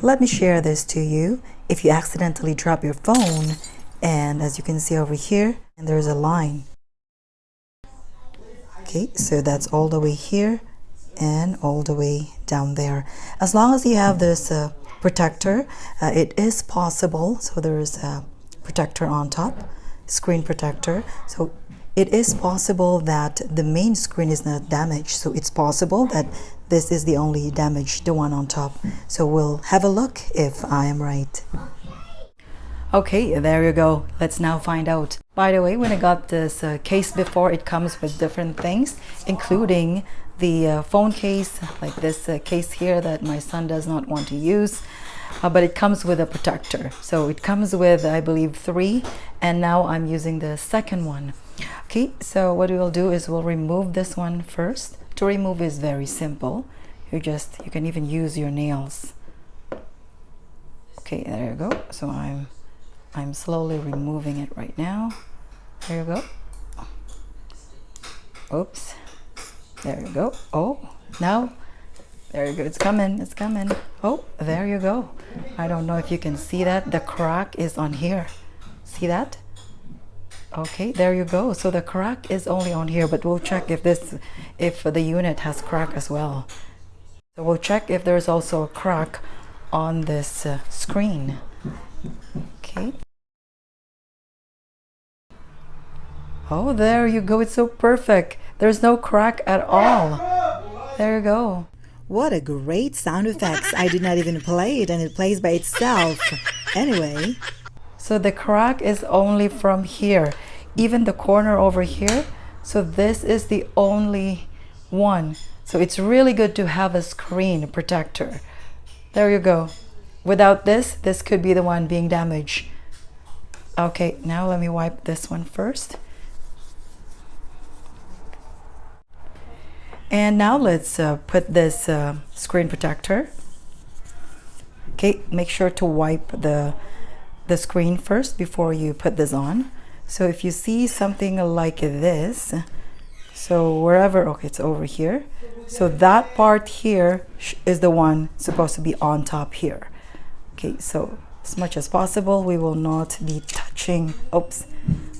Let me share this to you. If you accidentally drop your phone, and as you can see over here, and there's a line. Okay, so that's all the way here and all the way down there. As long as you have this protector, it is possible. So there is a protector on top, screen protector. So it is possible that the main screen is not damaged. So it's possible that this is the only damage, the one on top. So we'll have a look if I am right. Okay, there you go. Let's now find out. By the way, when I got this case before, it comes with different things, including the phone case, like this case here that my son does not want to use. But it comes with a protector. So it comes with, I believe, 3, and now I'm using the second one. Okay, so what we'll do is we'll remove this one first. To remove is very simple. You can even use your nails. Okay, there you go. So I'm slowly removing it right now. There you go. Oops. There you go. Oh, now there you go. It's coming. It's coming. Oh, there you go. I don't know if you can see that. The crack is on here. See that? Okay, there you go. So the crack is only on here, but we'll check if the unit has crack as well. So we'll check if there's also a crack on this screen. Okay. Oh, there you go. It's so perfect. There's no crack at all. There you go. What a great sound effects. I did not even play it and it plays by itself. Anyway. So the crack is only from here, even the corner over here. So this is the only one. So it's really good to have a screen protector. There you go. Without this could be the one being damaged. Okay, now let me wipe this one first. And now let's put this screen protector. Okay, make sure to wipe the screen first before you put this on. So if you see something like this, so wherever, okay, it's over here. So that part here is the one supposed to be on top here. Okay, so as much as possible, we will not be touching, oops,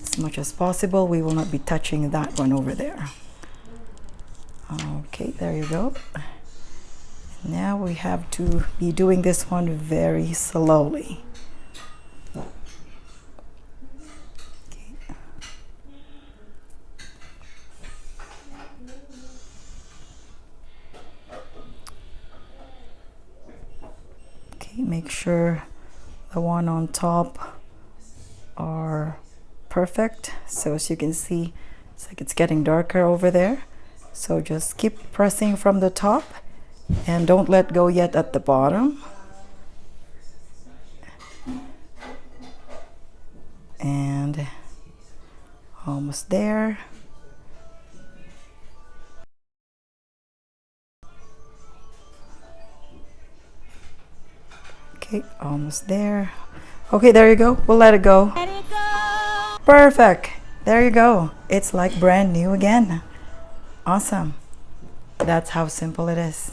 as much as possible, we will not be touching that one over there. Okay, there you go. Now we have to be doing this one very slowly. Okay, make sure the one on top are perfect. So as you can see, it's like it's getting darker over there. So just keep pressing from the top and don't let go yet at the bottom. And almost there. Okay, almost there. Okay, there you go. We'll let it go. Let it go. Perfect. There you go. It's like brand new again. Awesome. That's how simple it is.